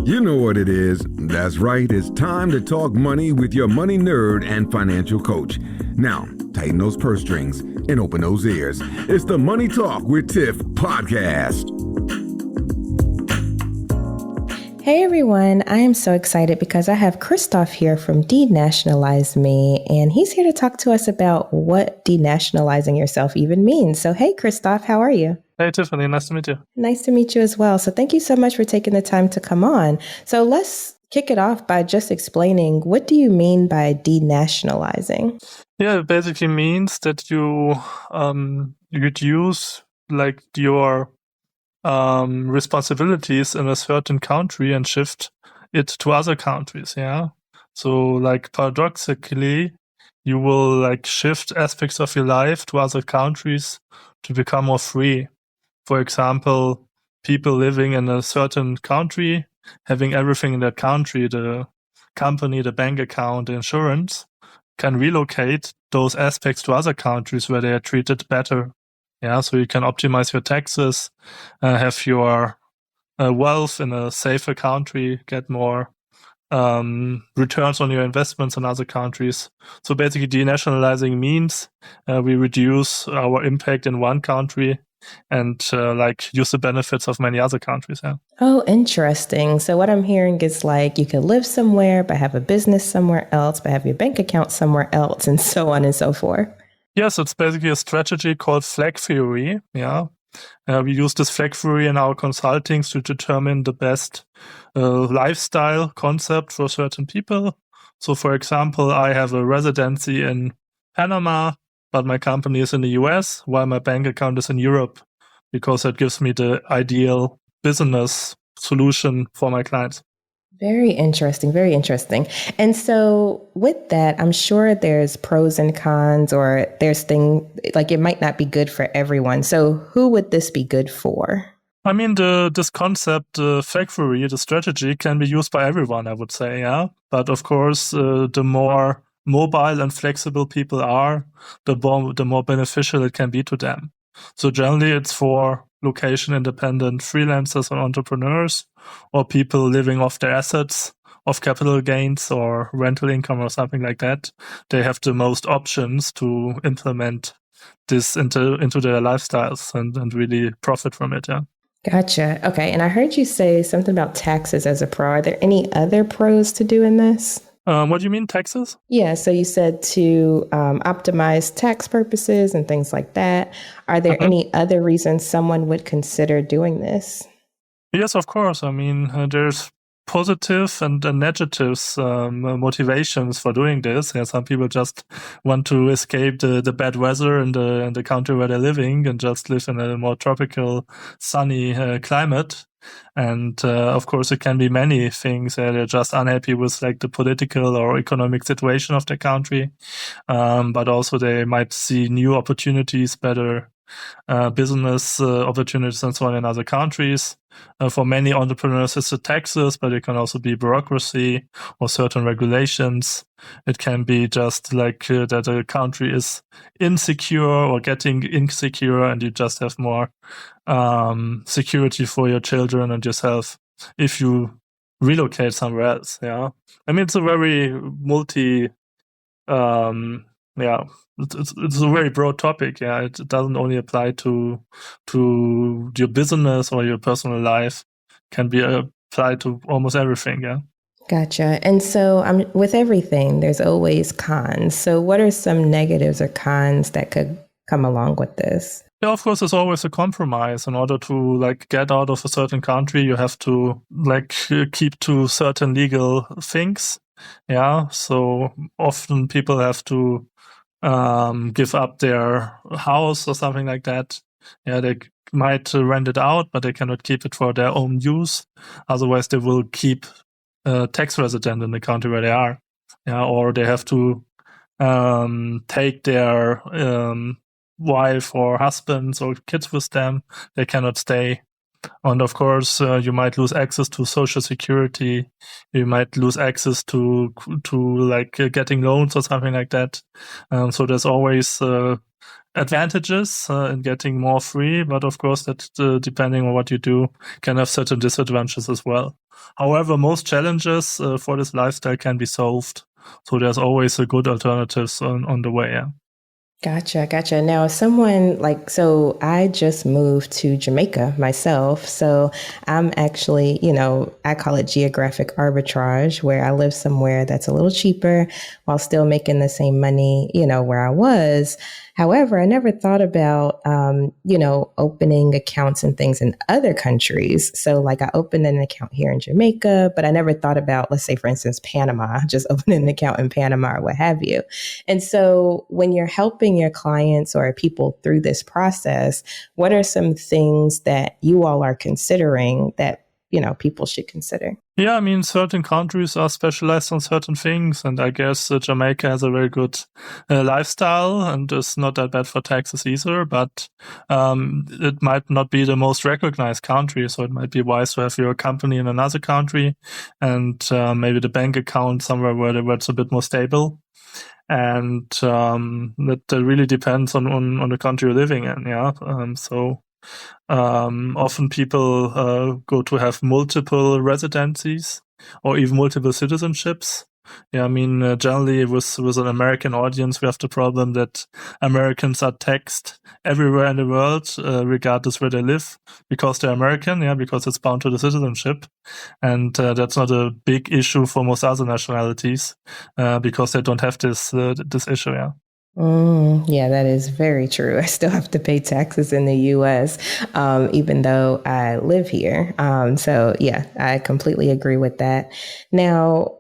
You know what it is. That's right. It's time to talk money with your money nerd and financial coach. Now, tighten those purse strings and open those ears. It's the Money Talk with Tiff podcast. Hey everyone, I am so excited because I have Christoph here from Denationalize Me, and he's here to talk to us about what denationalizing yourself even means. So hey Christoph, how are you? Hey Tiffany, nice to meet you. Nice to meet you as well. So thank you so much for taking the time to come on. So let's kick it off by just explaining, what do you mean by denationalizing? Yeah, it basically means that you reduce like your responsibilities in a certain country and shift it to other countries. Yeah. So like paradoxically, you will like shift aspects of your life to other countries to become more free. For example, people living in a certain country, having everything in that country, the company, the bank account, the insurance, can relocate those aspects to other countries where they are treated better. Yeah, so you can optimize your taxes, have your wealth in a safer country, get more returns on your investments in other countries. So basically, denationalizing means we reduce our impact in one country and like use the benefits of many other countries. Yeah. Oh, interesting. So what I'm hearing is like you can live somewhere, but have a business somewhere else, but have your bank account somewhere else, and so on and so forth. Yes, it's basically a strategy called flag theory. Yeah, we use this flag theory in our consultings to determine the best lifestyle concept for certain people. So, for example, I have a residency in Panama, but my company is in the US, while my bank account is in Europe, because that gives me the ideal business solution for my clients. Very interesting, very interesting. And so with that, I'm sure there's pros and cons, or there's things like it might not be good for everyone. So who would this be good for? I mean, this concept, the flag theory, the strategy can be used by everyone, I would say, yeah. But of course, the more mobile and flexible people are, the more beneficial it can be to them. So generally, it's for location-independent freelancers and entrepreneurs, or people living off their assets, of capital gains or rental income or something like that. They have the most options to implement this into their lifestyles and really profit from it. Yeah. Gotcha. Okay. And I heard you say something about taxes as a pro. Are there any other pros to doing this? What do you mean, taxes? Yeah. So you said to optimize tax purposes and things like that. Are there any other reasons someone would consider doing this? Yes, of course. I mean, there's positive and negatives motivations for doing this. Yeah, some people just want to escape the bad weather in the country where they're living and just live in a more tropical, sunny climate. And of course, it can be many things. They're just unhappy with like the political or economic situation of their country, but also they might see new opportunities, better business opportunities and so on in other countries. For many entrepreneurs, it's the taxes, but it can also be bureaucracy or certain regulations. It can be just like that a country is insecure or getting insecure, and you just have more security for your children and yourself if you relocate somewhere else. Yeah, I mean, it's a very it's a very broad topic. Yeah, it doesn't only apply to your business or your personal life. It can be applied to almost everything. Yeah. Gotcha. And so with everything, there's always cons. So what are some negatives or cons that could come along with this? Yeah, of course, there's always a compromise. In order to like get out of a certain country, you have to like keep to certain legal things. Yeah, so often people have to give up their house or something like that. Yeah, they might rent it out, but they cannot keep it for their own use. Otherwise, they will keep tax resident in the country where they are. Yeah, or they have to take their wife or husbands or kids with them. They cannot stay. And of course, you might lose access to social security. You might lose access to like getting loans or something like that. So there's always advantages in getting more free, but of course that depending on what you do can have certain disadvantages as well. However, most challenges for this lifestyle can be solved. So there's always a good alternatives on the way. Yeah. Gotcha. Now, so I just moved to Jamaica myself. So I'm actually, I call it geographic arbitrage, where I live somewhere that's a little cheaper while still making the same money, where I was. However, I never thought about, opening accounts and things in other countries. So like I opened an account here in Jamaica, but I never thought about, let's say, for instance, Panama, just opening an account in Panama or what have you. And so when you're helping your clients or people through this process, what are some things that you all are considering that, people should consider? Yeah, I mean, certain countries are specialized on certain things, and I guess Jamaica has a very good lifestyle and is not that bad for taxes either, but it might not be the most recognized country, so it might be wise to have your company in another country and maybe the bank account somewhere where it's a bit more stable. And that really depends on the country you're living in, yeah. Often people go to have multiple residencies or even multiple citizenships. Yeah, I mean, generally with an American audience, we have the problem that Americans are taxed everywhere in the world, regardless where they live, because they're American, yeah, because it's bound to the citizenship. And that's not a big issue for most other nationalities, because they don't have this issue, yeah. Yeah, that is very true. I still have to pay taxes in the US, even though I live here. So yeah, I completely agree with that. Now,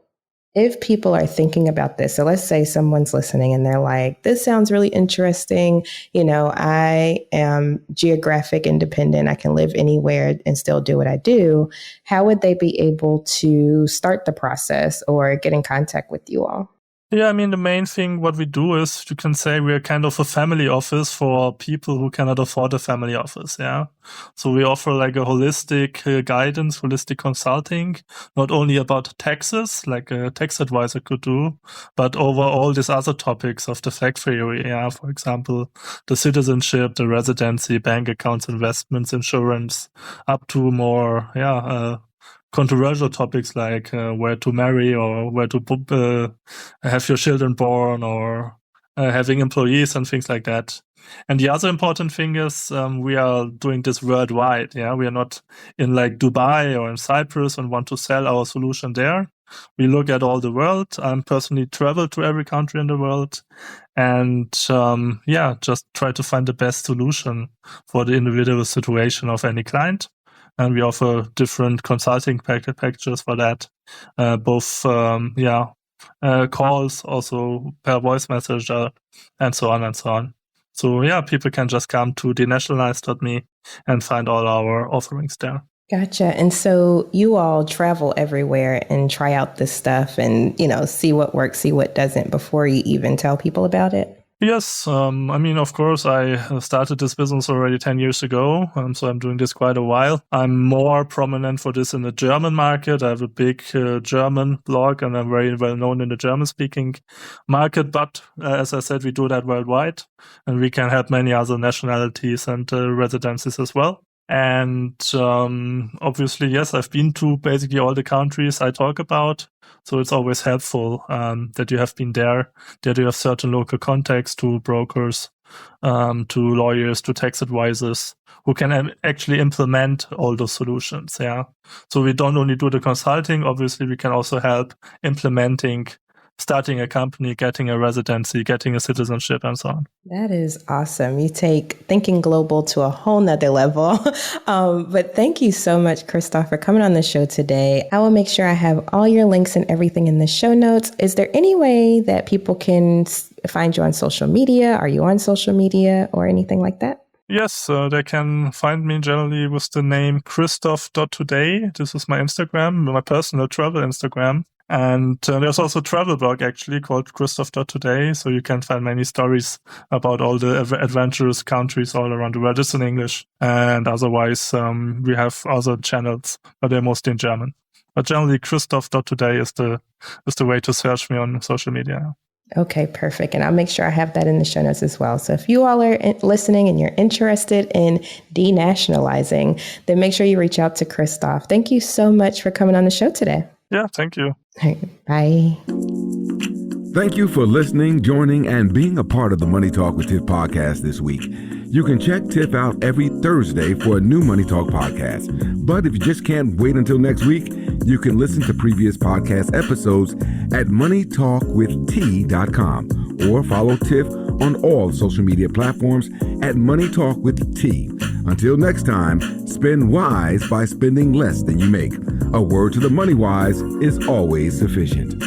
if people are thinking about this, so let's say someone's listening and they're like, this sounds really interesting. I am geographic independent. I can live anywhere and still do what I do. How would they be able to start the process or get in contact with you all? Yeah, I mean, the main thing what we do is you can say we're kind of a family office for people who cannot afford a family office, yeah. So we offer like a holistic guidance, holistic consulting, not only about taxes, like a tax advisor could do, but over all these other topics of the tax theory, yeah. For example, the citizenship, the residency, bank accounts, investments, insurance, up to more, controversial topics like where to marry or where to have your children born or having employees and things like that. And the other important thing is we are doing this worldwide. Yeah, we are not in like Dubai or in Cyprus and want to sell our solution there. We look at all the world. I'm personally traveled to every country in the world and just try to find the best solution for the individual situation of any client. And we offer different consulting packages for that, both calls, also per voice message, and so on and so on. So yeah, people can just come to denationalize.me and find all our offerings there. Gotcha. And so you all travel everywhere and try out this stuff and, see what works, see what doesn't before you even tell people about it? Yes. I mean, of course, I started this business already 10 years ago. So I'm doing this quite a while. I'm more prominent for this in the German market. I have a big German blog and I'm very well known in the German speaking market. But as I said, we do that worldwide and we can help many other nationalities and residencies as well. And obviously, yes, I've been to basically all the countries I talk about. So it's always helpful that you have been there, that you have certain local contacts to brokers, to lawyers, to tax advisors who can actually implement all those solutions. Yeah. So we don't only do the consulting. Obviously, we can also help implementing, starting a company, getting a residency, getting a citizenship, and so on. That is awesome. You take thinking global to a whole nother level. But thank you so much, Christoph, for coming on the show today. I will make sure I have all your links and everything in the show notes. Is there any way that people can find you on social media? Are you on social media or anything like that? Yes, they can find me generally with the name Christoph.today. This is my Instagram, my personal travel Instagram. And there's also a travel blog actually called Christoph.today. So you can find many stories about all the adventurous countries all around the world. It's in English. And otherwise, we have other channels, but they're mostly in German. But generally, Christoph.today is the way to search me on social media. Okay, perfect. And I'll make sure I have that in the show notes as well. So if you all are listening and you're interested in denationalizing, then make sure you reach out to Christoph. Thank you so much for coming on the show today. Yeah, thank you. Bye. Thank you for listening, joining, and being a part of the Money Talk with Tiff podcast this week. You can check Tiff out every Thursday for a new Money Talk podcast. But if you just can't wait until next week, you can listen to previous podcast episodes at moneytalkwitht.com or follow Tiff on all social media platforms at Money Talk with T. Until next time, spend wise by spending less than you make. A word to the money wise is always sufficient.